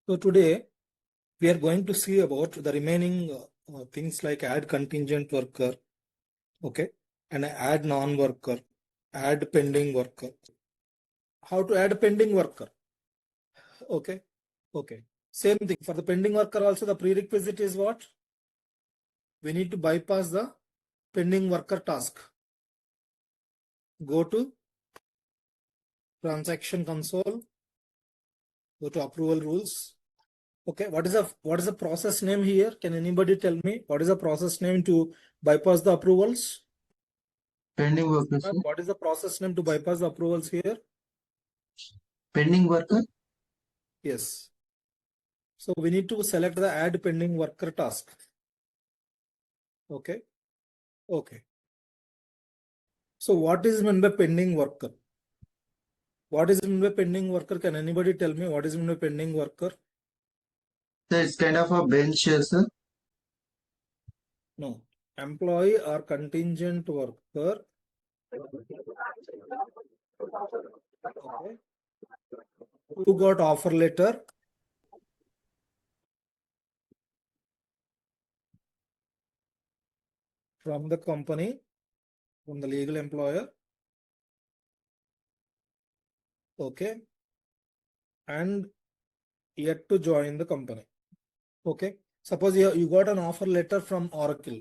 So today we are going to see about the remaining things like add contingent worker, okay, and add non-worker, add pending worker. How to add pending worker? Okay, okay. Same thing for the pending worker also. The prerequisite is what? We need to bypass the pending worker task. Go to transaction console. Go to approval rules. Okay, what is the process name here? Can anybody tell me what is the process name to bypass the approvals? Pending worker, sir. What is the process name to bypass the approvals here? Pending worker. Yes. So we need to select the add pending worker task. Okay. Okay. So what is meant by pending worker? What is meant by pending worker? Can anybody tell me what is meant by pending worker? So it's kind of a bench, sir. No. Employee or contingent worker. Okay. Who got offer letter? From the company, from the legal employer. Okay. And yet to join the company. Okay. Suppose you got an offer letter from Oracle.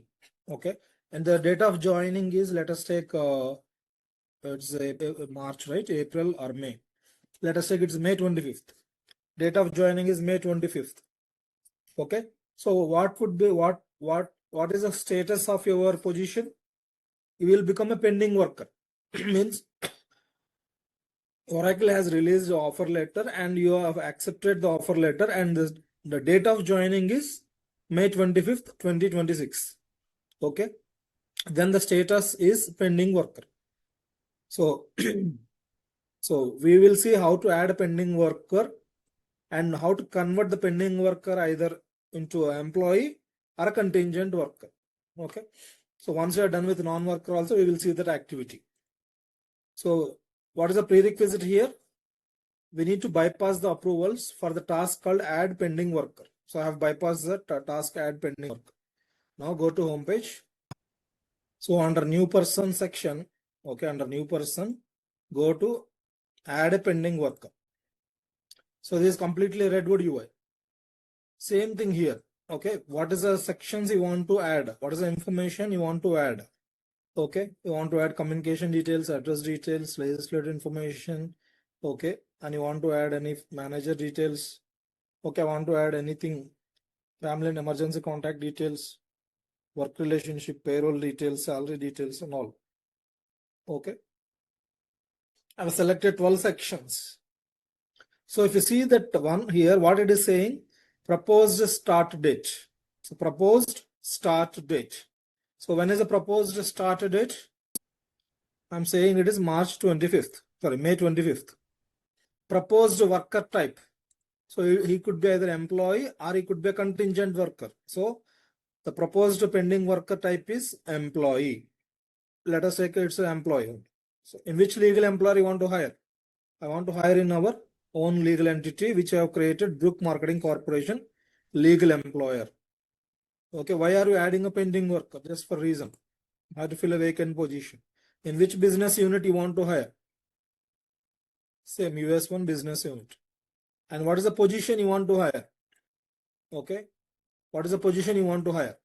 Okay. And the date of joining is, let us take it's March, right? April or May. Let us take it's May 25th. Date of joining is May 25th. Okay. So what would be what is the status of your position? You will become a pending worker. Means Oracle has released the offer letter and you have accepted the offer letter, and the date of joining is May 25th, 2026. Okay. Then the status is pending worker. So, so we will see how to add a pending worker and how to convert the pending worker either into an employee or a contingent worker. Okay. So once we are done with non-worker also, we will see that activity. So what is the prerequisite here? We need to bypass the approvals for the task called add pending worker. So I have bypassed the task add pending worker. Now go to home page. So under new person section, okay, under new person, go to add a pending worker. So this is completely Redwood UI. Same thing here. Okay, what is the sections you want to add? What is the information you want to add? Okay, you want to add communication details, address details, legislative information. Okay, and you want to add any manager details. Okay, I want to add anything, family and emergency contact details, work relationship, payroll details, salary details, and all. Okay, I've selected 12 sections. So if you see that one here, what it is saying, proposed start date. So proposed start date. So when is the proposed start date? I'm saying it is March 25th, sorry, May 25th. Proposed worker type. So he could be either employee or he could be a contingent worker. So the proposed pending worker type is employee. Let us take it's an employee. So in which legal employer you want to hire? I want to hire in our own legal entity, which I have created, Brook Marketing Corporation, legal employer. Okay, why are you adding a pending worker? Just for reason. I have to fill a vacant position. In which business unit you want to hire? Same US1 business unit. And what is the position you want to hire? Okay, what is the position you want to hire?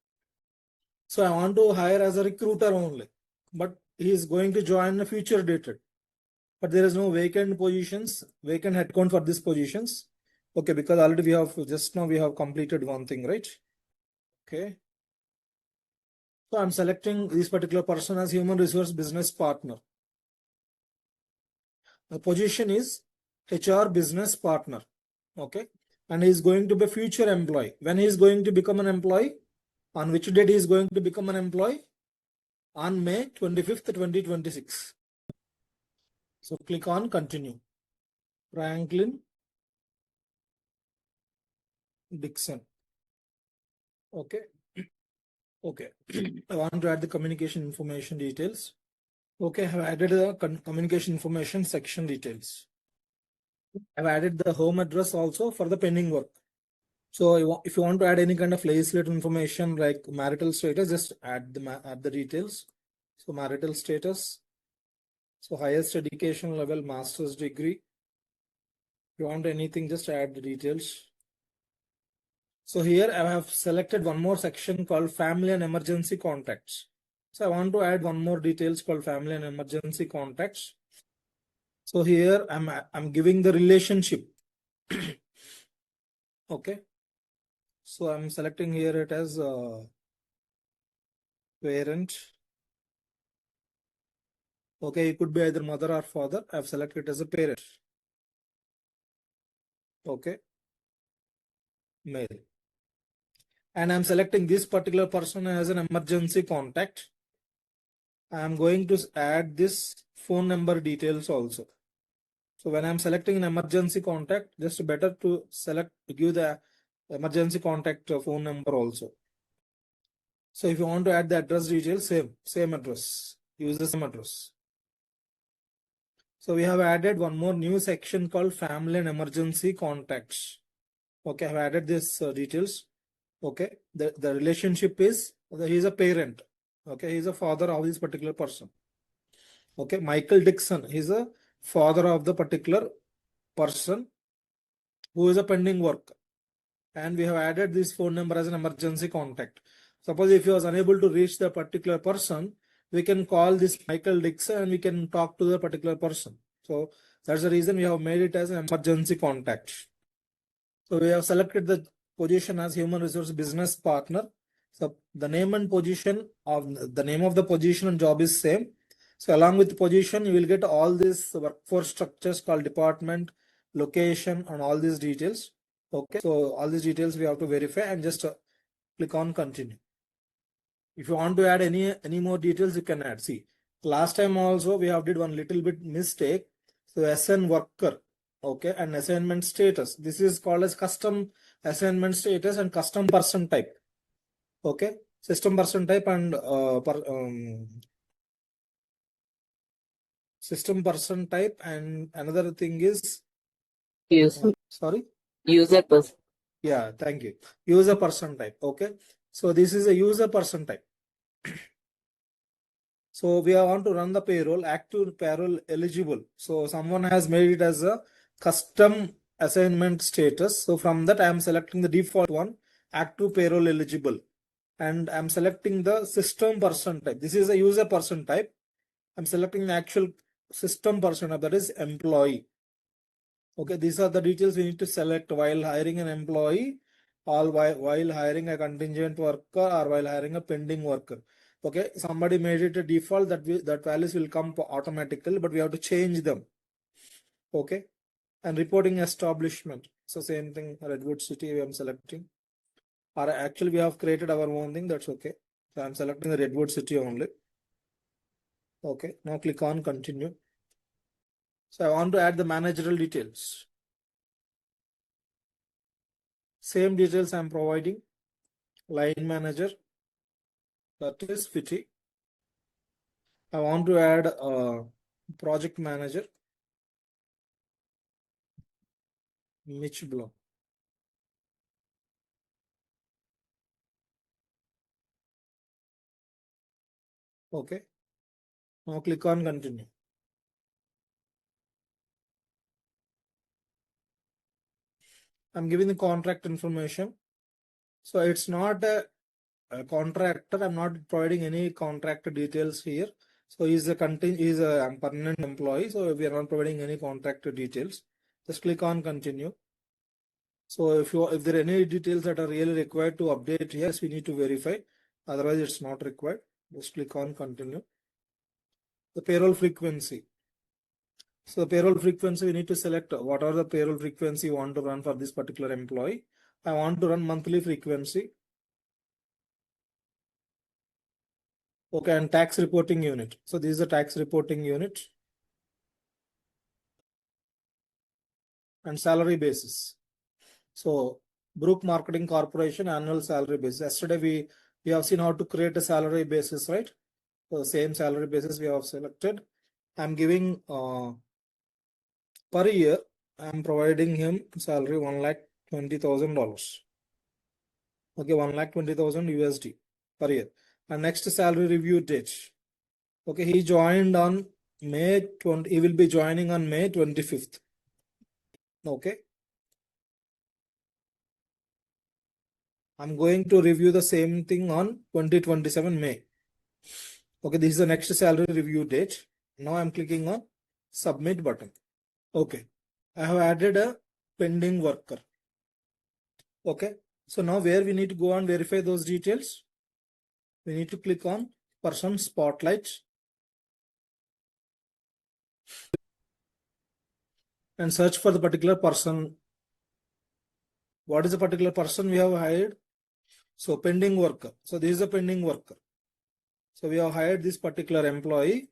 So I want to hire as a recruiter only, but he is going to join a future dated. But there is no vacant positions, vacant headcount for these positions. Okay, because already we have, just now we have completed one thing, right? Okay. So I'm selecting this particular person as human resource business partner. The position is HR business partner. Okay. And he is going to be a future employee. When he is going to become an employee? On which date he is going to become an employee? On May 25th, 2026. So click on continue. Franklin Dixon. Okay. Okay. I want to add the communication information details. Okay, I have added the communication information section details. I've added the home address also for the pending work. So if you want to add any kind of legislative information like marital status, just add the details. So marital status. So highest education level, master's degree. If you want anything, just add the details. So here I have selected one more section called family and emergency contacts. So I want to add one more details called family and emergency contacts. So here I'm giving the relationship. Okay. So I'm selecting here it as parent. Okay, it could be either mother or father. I've selected it as a parent. Okay, male. And I'm selecting this particular person as an emergency contact. I'm going to add this phone number details also. So when I'm selecting an emergency contact, just better to give the emergency contact phone number also. So if you want to add the address details, same address, use the same address. So we have added one more new section called family and emergency contacts. Okay, I've added this details. Okay, the relationship is he's a parent. Okay, he's a father of this particular person. Okay, Michael Dixon, he's a father of the particular person who is a pending work. And we have added this phone number as an emergency contact. Suppose if he was unable to reach the particular person, we can call this Michael Dixon and we can talk to the particular person. So that's the reason we have made it as an emergency contact. So we have selected the position as human resource business partner. So the name and position of the name of the position and job is same. So along with the position, you will get all these workforce structures called department, location, and all these details. Okay, so all these details we have to verify and just click on continue. If you want to add any more details, you can add. See, last time also we have did one little bit mistake. So SN worker, okay, and assignment status. This is called as custom assignment status and custom person type. Okay, system person type and system person type, and another thing is sorry, user person. yeah, thank you, user person type. Okay, so this is a user person type. So we want to run the payroll, active payroll eligible. So someone has made it as a custom assignment status. So from that I am selecting the default one, active payroll eligible, and I'm selecting the system person type. This is a user person type. I'm selecting the actual system person type, that is employee. Okay, these are the details we need to select while hiring an employee, or while hiring a contingent worker, or while hiring a pending worker. Okay, somebody made it a default that values will come automatically, but we have to change them. Okay, and reporting establishment. So same thing, Redwood City I'm selecting. Or actually we have created our own thing, that's okay. So I'm selecting the Redwood City only. Okay, now click on continue. So I want to add the managerial details. Same details I'm providing. Line manager, that is Fiti. I want to add a project manager, Mitch Block. Okay, now click on continue. I'm giving the contract information. So it's not a contractor. I'm not providing any contractor details here. So he's a permanent employee. So we are not providing any contractor details. Just click on continue. So if there are any details that are really required to update, yes, we need to verify. Otherwise, it's not required. Just click on continue. The payroll frequency. So the payroll frequency, we need to select what are the payroll frequency you want to run for this particular employee. I want to run monthly frequency. Okay, and tax reporting unit. So this is a tax reporting unit. And salary basis. So Brook Marketing Corporation annual salary basis. Yesterday we have seen how to create a salary basis, right? So the same salary basis we have selected. I'm giving per year, I'm providing him salary $1,20,000. Okay, 1,20,000 USD per year. And next salary review date. Okay, he joined on May 20. He will be joining on May 25th. Okay. I'm going to review the same thing on 2027 May. Okay, this is the next salary review date. Now I'm clicking on submit button. Okay, I have added a pending worker. Okay, so now where we need to go and verify those details, we need to click on person spotlight and search for the particular person. What is the particular person we have hired? So pending worker. So this is a pending worker. So we have hired this particular employee.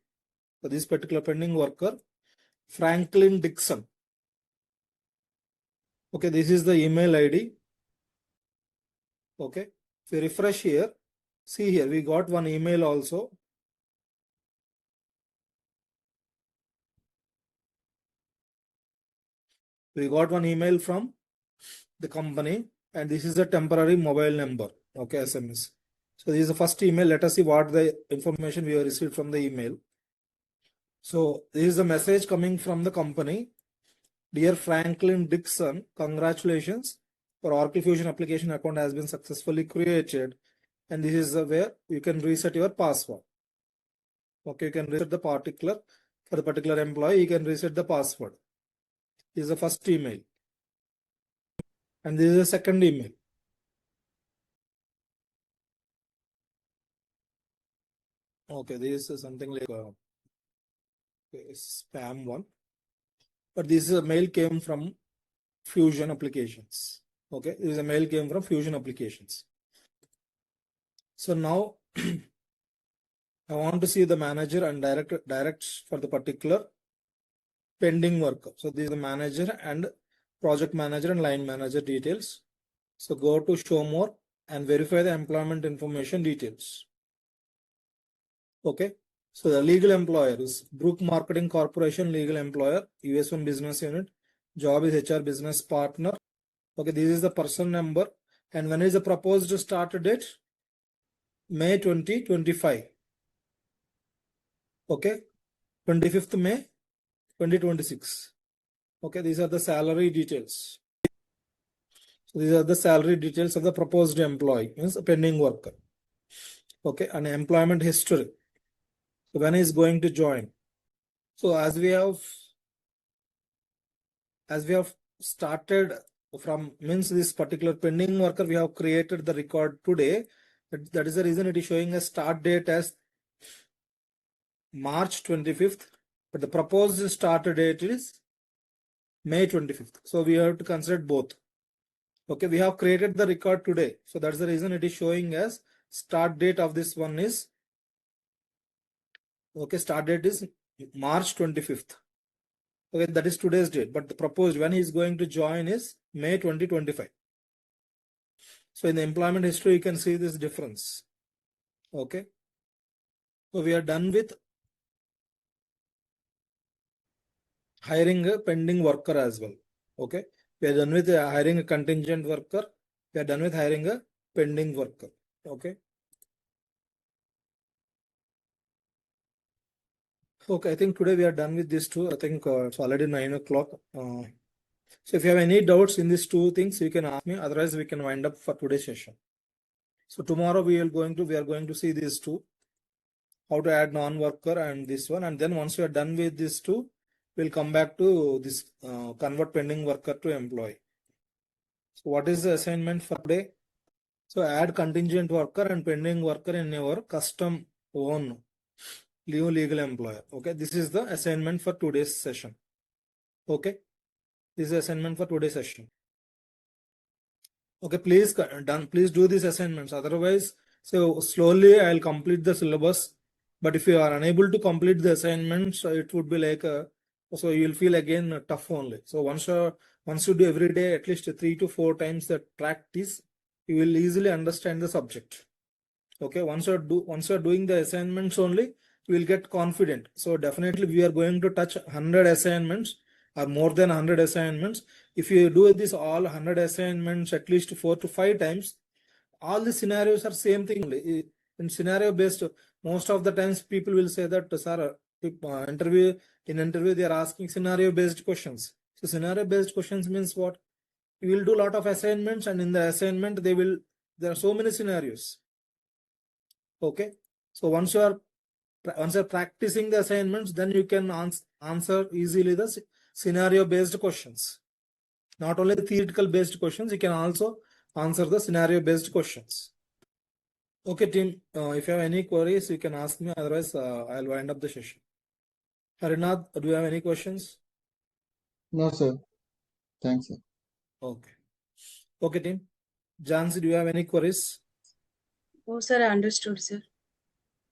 So this particular pending worker, Franklin Dixon. Okay, this is the email ID. Okay, if we refresh here, see here, we got one email also. We got one email from the company, and this is the temporary mobile number. Okay, SMS. So this is the first email. Let us see what the information we have received from the email. So this is the message coming from the company. Dear Franklin Dixon, congratulations. Your Oracle Fusion application account has been successfully created. And this is where you can reset your password. Okay, you can reset the particular, for the particular employee, you can reset the password. This is the first email. And this is the second email. Okay, this is something like spam one. But this is a mail came from Fusion applications. Okay, this is a mail came from Fusion applications. So now I want to see the manager and direct for the particular pending worker. So this is the manager and project manager and line manager details. So go to show more and verify the employment information details. Okay. So the legal employer is Brook Marketing Corporation legal employer, US1 business unit. Job is HR business partner. Okay, this is the person number. And when is the proposed start date? May 2025. Okay, 25th May 2026. Okay, these are the salary details. So these are the salary details of the proposed employee, means a pending worker. Okay, and employment history. So when is going to join? So as we have started from, means this particular pending worker, we have created the record today. That is the reason it is showing a start date as March 25th, but the proposed start date is May 25th. So we have to consider both. Okay, we have created the record today. So that's the reason it is showing as start date of this one is, okay, start date is March 25th. Okay, that is today's date, but the proposed when he is going to join is May 2025. So in the employment history, you can see this difference. Okay. So we are done with hiring a pending worker as well. Okay. We are done with hiring a contingent worker. We are done with hiring a pending worker. Okay. Okay, I think today we are done with these two. I think it's already 9 o'clock. So if you have any doubts in these two things, you can ask me. Otherwise, we can wind up for today's session. So tomorrow we are going to see these two, how to add non-worker and this one. And then once we are done with these two, we'll come back to this convert pending worker to employee. So what is the assignment for today? So add contingent worker and pending worker in your custom own new legal employer. Okay, this is the assignment for today's session. Okay, this is the assignment for today's session. Okay, please do these assignments. Otherwise, so slowly I'll complete the syllabus. But if you are unable to complete the assignments, it would be like so you'll feel again tough only. So once you do every day at least 3 to 4 times the practice, you will easily understand the subject. Okay, once you're doing the assignments only, you will get confident. So definitely we are going to touch 100 assignments or more than 100 assignments. If you do this all 100 assignments at least 4 to 5 times, all the scenarios are same thing only. In scenario based, most of the times people will say that, sir, interview they are asking scenario based questions. So scenario based questions means what? You will do a lot of assignments, and in the assignment there are so many scenarios. Okay, so once you're practicing the assignments, then you can answer easily the scenario based questions. Not only the theoretical based questions, you can also answer the scenario based questions. Okay, team, if you have any queries, you can ask me. Otherwise, I'll wind up the session. Harinath, do you have any questions? No, sir. Thanks, sir. Okay. Okay, team. Jansi, do you have any queries? Oh, sir, I understood, sir.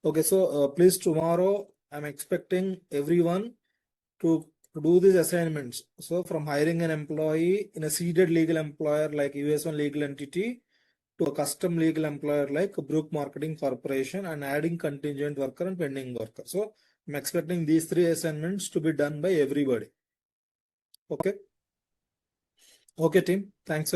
Okay, so please, tomorrow I'm expecting everyone to do these assignments. So from hiring an employee in a seeded legal employer like US1 legal entity to a custom legal employer like Brook Marketing Corporation, and adding contingent worker and pending worker. So I'm expecting these 3 assignments to be done by everybody. Okay. Okay, team. Thanks.